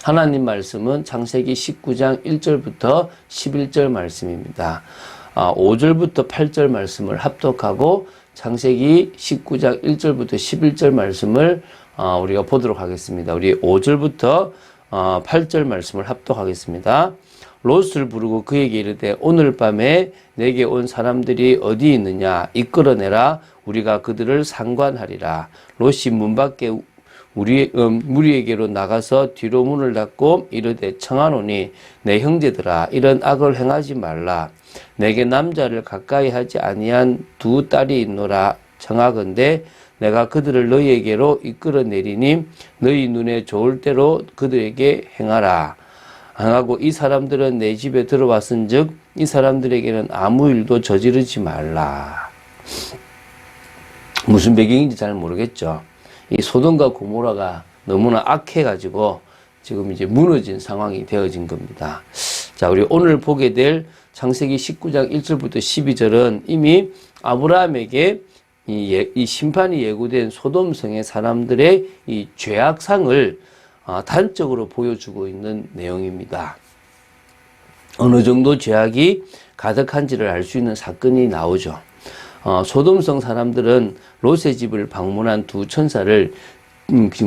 하나님 말씀은 창세기 19장 1절부터 11절 말씀입니다. 5절부터 8절 말씀을 합독하고 창세기 19장 1절부터 11절 말씀을 우리가 보도록 하겠습니다. 우리 5절부터 8절 말씀을 합독하겠습니다. 롯을 부르고 그에게 이르되 오늘 밤에 내게 온 사람들이 어디 있느냐 이끌어내라 우리가 그들을 상관하리라. 롯이 문 밖에 무리에게로 나가서 뒤로 문을 닫고 이르되 청하노니 내 형제들아 이런 악을 행하지 말라. 내게 남자를 가까이 하지 아니한 두 딸이 있노라. 청하건대 내가 그들을 너희에게로 이끌어내리니 너희 눈에 좋을 대로 그들에게 행하라. 하고 이 사람들은 내 집에 들어왔은즉 이 사람들에게는 아무 일도 저지르지 말라. 무슨 배경인지 잘 모르겠죠. 이 소돔과 고모라가 너무나 악해가지고 지금 이제 무너진 상황이 되어진 겁니다. 자, 우리 오늘 보게 될 창세기 19장 1절부터 12절은 이미 아브라함에게 이 심판이 예고된 소돔성의 사람들의 이 죄악상을 단적으로 보여주고 있는 내용입니다. 어느 정도 죄악이 가득한지를 알 수 있는 사건이 나오죠. 소돔성 사람들은 롯의 집을 방문한 두 천사를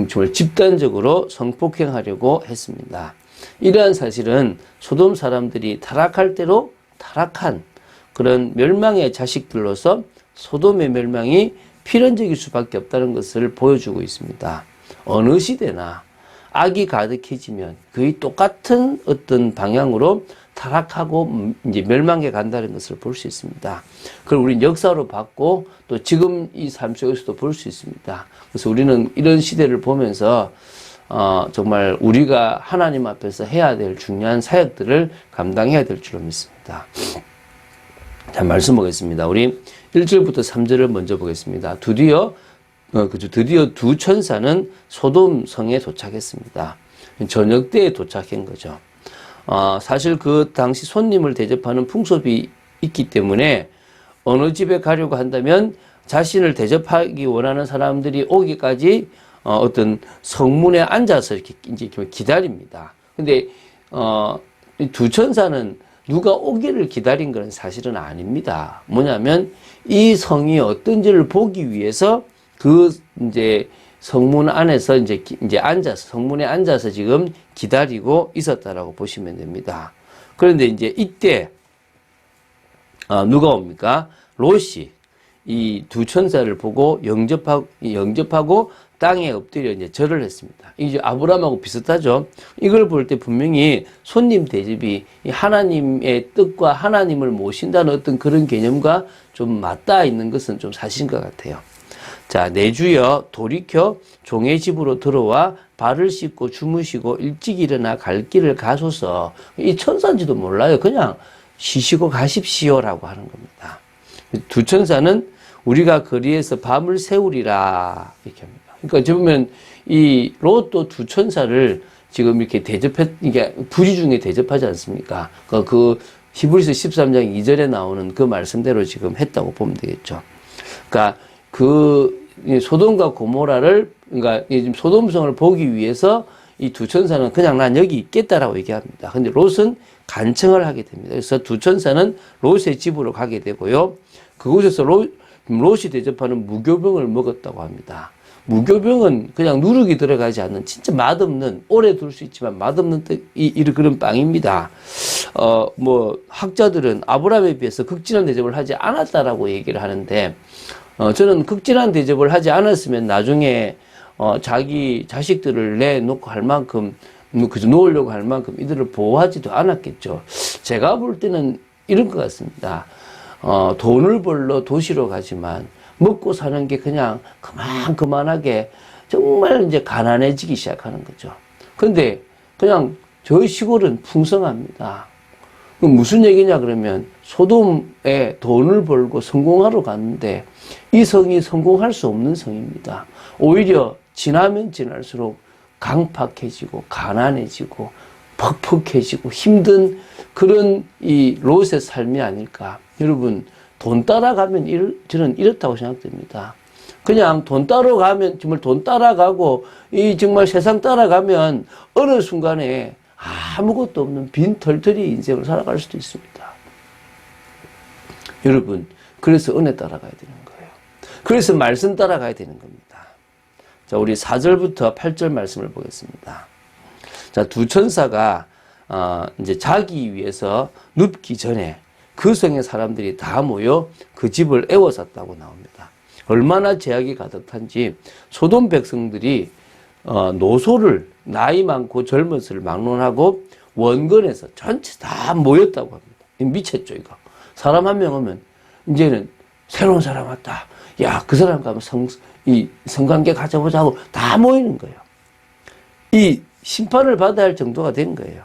정말 집단적으로 성폭행하려고 했습니다. 이러한 사실은 소돔 사람들이 타락할 대로 타락한 그런 멸망의 자식들로서 소돔의 멸망이 필연적일 수밖에 없다는 것을 보여주고 있습니다. 어느 시대나 악이 가득해지면 거의 똑같은 어떤 방향으로 타락하고 이제 멸망해 간다는 것을 볼 수 있습니다. 그걸 우리는 역사로 봤고 또 지금 이 삶 속에서도 볼 수 있습니다. 그래서 우리는 이런 시대를 보면서 정말 우리가 하나님 앞에서 해야 될 중요한 사역들을 감당해야 될 줄로 믿습니다. 자, 말씀 보겠습니다. 우리 1절부터 3절을 먼저 보겠습니다. 드디어 두 천사는 소돔 성에 도착했습니다. 저녁 때에 도착한 거죠. 사실 그 당시 손님을 대접하는 풍습이 있기 때문에 어느 집에 가려고 한다면 자신을 대접하기 원하는 사람들이 오기까지 어떤 성문에 앉아서 이렇게 이제 기다립니다. 근데 두 천사는 누가 오기를 기다린 건 사실은 아닙니다. 뭐냐면 이 성이 어떤지를 보기 위해서 그 이제 성문 안에서 이제 앉아서 성문에 앉아서 지금 기다리고 있었다라고 보시면 됩니다. 그런데 이제 이때 누가 옵니까? 롯이 이 두 천사를 보고 영접하고 땅에 엎드려 이제 절을 했습니다. 이제 아브라함하고 비슷하죠. 이걸 볼 때 분명히 손님 대접이 하나님의 뜻과 하나님을 모신다는 어떤 그런 개념과 좀 맞닿아 있는 것은 좀 사실인 것 같아요. 자, 내 주여 돌이켜 종의 집으로 들어와 발을 씻고 주무시고 일찍 일어나 갈 길을 가소서. 이 천사인지도 몰라요. 그냥 쉬시고 가십시오라고 하는 겁니다. 두 천사는 우리가 거리에서 밤을 새우리라 이렇게 합니다. 그러니까 저 보면 이 롯도 두 천사를 지금 이렇게 이게 부지 중에 대접하지 않습니까? 그 히브리서 13장 2절에 나오는 그 말씀대로 지금 했다고 보면 되겠죠. 그러니까 소돔과 고모라를, 그러니까 소돔성을 보기 위해서 이 두 천사는 그냥 난 여기 있겠다라고 얘기합니다. 근데 롯은 간청을 하게 됩니다. 그래서 두 천사는 롯의 집으로 가게 되고요. 그곳에서 롯이 대접하는 무교병을 먹었다고 합니다. 무교병은 그냥 누룩이 들어가지 않는 진짜 맛없는, 오래 둘 수 있지만 맛없는 그런 빵입니다. 학자들은 아브라함에 비해서 극진한 대접을 하지 않았다라고 얘기를 하는데, 저는 극진한 대접을 하지 않았으면 나중에 자기 자식들을 내놓고 할 만큼, 그저 놓으려고 할 만큼 이들을 보호하지도 않았겠죠. 제가 볼 때는 이런 것 같습니다. 돈을 벌러 도시로 가지만 먹고 사는 게 그냥 그만하게 정말 이제 가난해지기 시작하는 거죠. 근데 그냥 저희 시골은 풍성합니다. 무슨 얘기냐 그러면 소돔에 돈을 벌고 성공하러 갔는데 이 성이 성공할 수 없는 성입니다. 오히려 지나면 지날수록 강팍해지고 가난해지고 퍽퍽해지고 힘든 그런 이 롯의 삶이 아닐까. 여러분 돈 따라가면 저는 이렇다고 생각됩니다. 그냥 돈 따라가면, 정말 돈 따라가고, 이 정말 세상 따라가면 어느 순간에 아무것도 없는 빈 털털이 인생을 살아갈 수도 있습니다. 여러분, 그래서 은혜 따라가야 되는 거예요. 그래서 말씀 따라가야 되는 겁니다. 자, 우리 4절부터 8절 말씀을 보겠습니다. 자, 두 천사가, 이제 자기 위해서 눕기 전에 그 성의 사람들이 다 모여 그 집을 애워쌌다고 나옵니다. 얼마나 제약이 가득한지 소돔 백성들이 노소를 나이 많고 젊은이를 막론하고 원건에서 전체 다 모였다고 합니다. 미쳤죠, 이거. 사람 한 명 오면 이제는 새로운 사람 왔다. 야, 그 사람 가면 성관계 가져보자고 다 모이는 거예요. 이 심판을 받아야 할 정도가 된 거예요.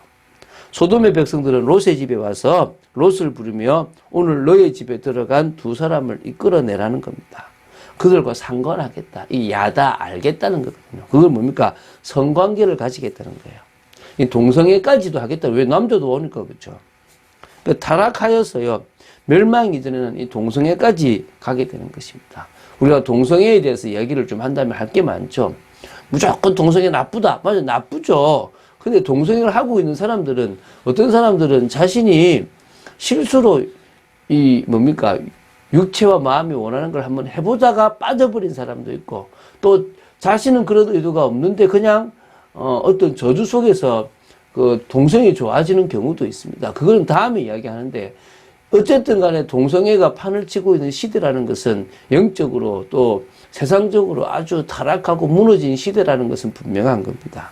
소돔의 백성들은 롯의 집에 와서 롯을 부르며 오늘 너의 집에 들어간 두 사람을 이끌어내라는 겁니다. 그들과 상관하겠다. 이 야다 알겠다는 거거든요. 그걸 뭡니까? 성관계를 가지겠다는 거예요. 이 동성애까지도 하겠다. 왜 남자도 오니까 그렇죠. 그러니까 타락하여서요. 멸망 이전에는 이 동성애까지 가게 되는 것입니다. 우리가 동성애에 대해서 이야기를 좀 한다면 할 게 많죠. 무조건 동성애 나쁘다. 맞아, 나쁘죠. 근데 동성애를 하고 있는 사람들은, 어떤 사람들은 자신이 실수로 육체와 마음이 원하는 걸 한번 해보다가 빠져버린 사람도 있고, 또 자신은 그런 의도가 없는데 그냥 어떤 저주 속에서 그 동성애 좋아지는 경우도 있습니다. 그건 다음에 이야기하는데, 어쨌든 간에 동성애가 판을 치고 있는 시대라는 것은 영적으로 또 세상적으로 아주 타락하고 무너진 시대라는 것은 분명한 겁니다.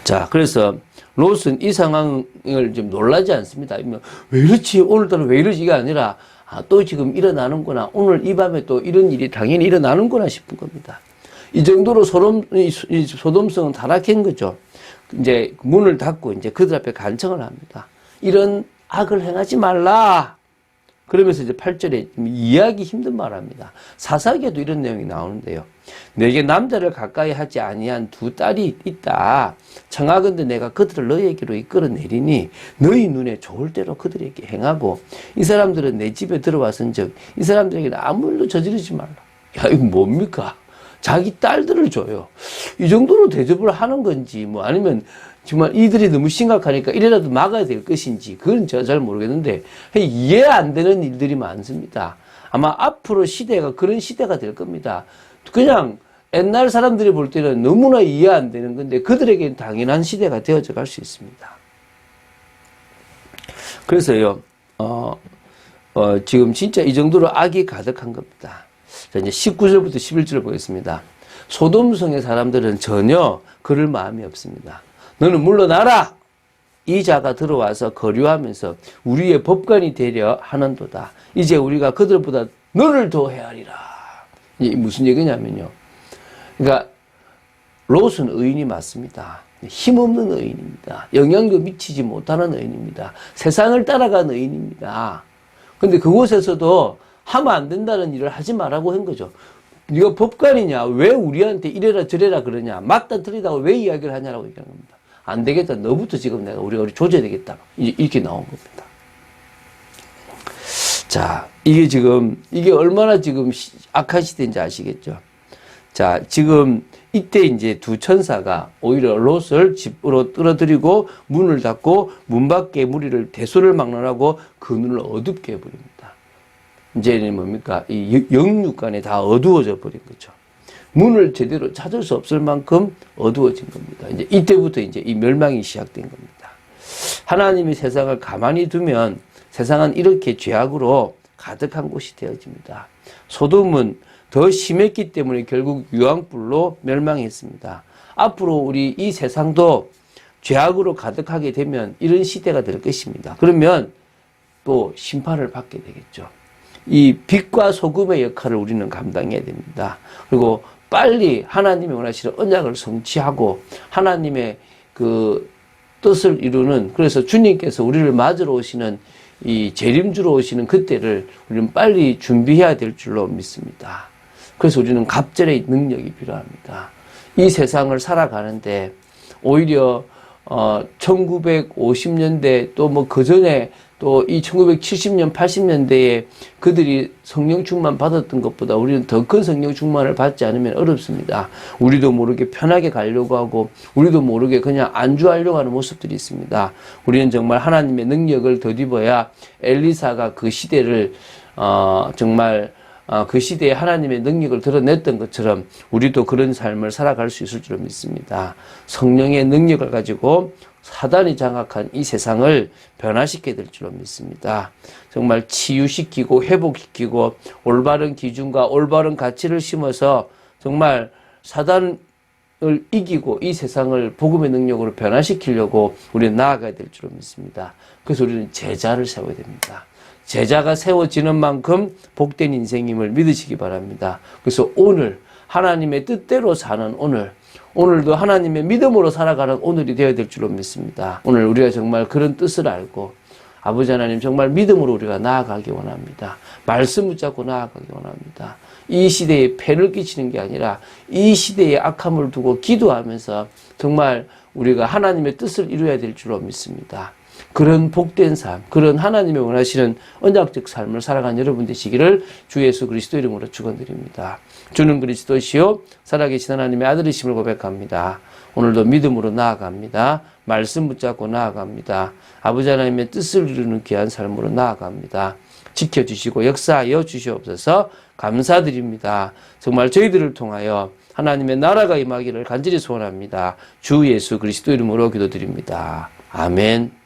자, 그래서 롯은 이 상황을 좀 놀라지 않습니다. 왜 이렇지? 오늘따라 왜 이러지? 이게 아니라, 또 지금 일어나는구나. 오늘 이 밤에 또 이런 일이 당연히 일어나는구나 싶은 겁니다. 이 정도로 소돔성은 타락한 거죠. 이제 문을 닫고 이제 그들 앞에 간청을 합니다. 이런 악을 행하지 말라. 그러면서 이제 8절에 이해하기 힘든 말 합니다. 사사기에도 이런 내용이 나오는데요. 내게 남자를 가까이 하지 아니한 두 딸이 있다. 청하건대 내가 그들을 너희에게로 이끌어내리니 너희 눈에 좋을 대로 그들에게 행하고 이 사람들은 내 집에 들어왔은즉 이 사람들에게는 아무 일도 저지르지 말라. 야, 이거 뭡니까? 자기 딸들을 줘요. 이 정도로 대접을 하는 건지 아니면 정말 이들이 너무 심각하니까 이래라도 막아야 될 것인지 그건 제가 잘 모르겠는데 이해 안 되는 일들이 많습니다. 아마 앞으로 시대가 그런 시대가 될 겁니다. 그냥 옛날 사람들이 볼 때는 너무나 이해 안 되는 건데 그들에게는 당연한 시대가 되어져 갈 수 있습니다. 그래서요, 지금 진짜 이 정도로 악이 가득한 겁니다. 자, 이제 19절부터 11절 보겠습니다. 소돔성의 사람들은 전혀 그럴 마음이 없습니다. 너는 물러나라! 이 자가 들어와서 거류하면서 우리의 법관이 되려 하는도다. 이제 우리가 그들보다 너를 더 헤아리라. 이게 무슨 얘기냐면요. 그러니까 롯은 의인이 맞습니다. 힘없는 의인입니다. 영향도 미치지 못하는 의인입니다. 세상을 따라간 의인입니다. 근데 그곳에서도 하면 안 된다는 일을 하지 말라고 한 거죠. 네가 법관이냐? 왜 우리한테 이래라 저래라 그러냐? 맞다 틀리다고 왜 이야기를 하냐라고 얘기하는 겁니다. 안 되겠다. 너부터 지금 우리가 조져야 되겠다. 이렇게 나온 겁니다. 자, 이게 얼마나 지금 악한 시대인지 아시겠죠? 자, 지금 이때 이제 두 천사가 오히려 롯을 집으로 끌어들이고 문을 닫고 문 밖에 무리를 대소를 막론하고 그 눈을 어둡게 해버립니다. 이제는 뭡니까? 이 영육간에 다 어두워져 버린 거죠. 문을 제대로 찾을 수 없을 만큼 어두워진 겁니다. 이제 이때부터 이제 이 멸망이 시작된 겁니다. 하나님이 세상을 가만히 두면 세상은 이렇게 죄악으로 가득한 곳이 되어집니다. 소돔은 더 심했기 때문에 결국 유황불로 멸망했습니다. 앞으로 우리 이 세상도 죄악으로 가득하게 되면 이런 시대가 될 것입니다. 그러면 또 심판을 받게 되겠죠. 이 빛과 소금의 역할을 우리는 감당해야 됩니다. 그리고 빨리 하나님이 원하시는 언약을 성취하고 하나님의 그 뜻을 이루는, 그래서 주님께서 우리를 맞으러 오시는 이 재림주로 오시는 그때를 우리는 빨리 준비해야 될 줄로 믿습니다. 그래서 우리는 갑절의 능력이 필요합니다. 이 세상을 살아가는데 오히려 1950년대 또 그 전에 또 이 1970년, 80년대에 그들이 성령 충만 받았던 것보다 우리는 더 큰 성령 충만을 받지 않으면 어렵습니다. 우리도 모르게 편하게 가려고 하고 우리도 모르게 그냥 안주하려고 하는 모습들이 있습니다. 우리는 정말 하나님의 능력을 덧입어야 엘리사가 그 시대를 정말 그 시대에 하나님의 능력을 드러냈던 것처럼 우리도 그런 삶을 살아갈 수 있을 줄 믿습니다. 성령의 능력을 가지고 사단이 장악한 이 세상을 변화시켜야 될 줄 믿습니다. 정말 치유시키고 회복시키고 올바른 기준과 올바른 가치를 심어서 정말 사단을 이기고 이 세상을 복음의 능력으로 변화시키려고 우리는 나아가야 될 줄 믿습니다. 그래서 우리는 제자를 세워야 됩니다. 제자가 세워지는 만큼 복된 인생임을 믿으시기 바랍니다. 그래서 오늘 하나님의 뜻대로 사는 오늘도 하나님의 믿음으로 살아가는 오늘이 되어야 될 줄로 믿습니다. 오늘 우리가 정말 그런 뜻을 알고 아버지 하나님 정말 믿음으로 우리가 나아가기 원합니다. 말씀 붙잡고 나아가기 원합니다. 이 시대에 폐를 끼치는 게 아니라 이 시대에 악함을 두고 기도하면서 정말 우리가 하나님의 뜻을 이루어야 될 줄로 믿습니다. 그런 복된 삶, 그런 하나님의 원하시는 언약적 삶을 살아가는 여러분 되시기를 주 예수 그리스도 이름으로 축원드립니다. 주는 그리스도시요 살아계신 하나님의 아들이심을 고백합니다. 오늘도 믿음으로 나아갑니다. 말씀 붙잡고 나아갑니다. 아버지 하나님의 뜻을 이루는 귀한 삶으로 나아갑니다. 지켜주시고 역사하여 주시옵소서. 감사드립니다. 정말 저희들을 통하여 하나님의 나라가 임하기를 간절히 소원합니다. 주 예수 그리스도 이름으로 기도드립니다. 아멘.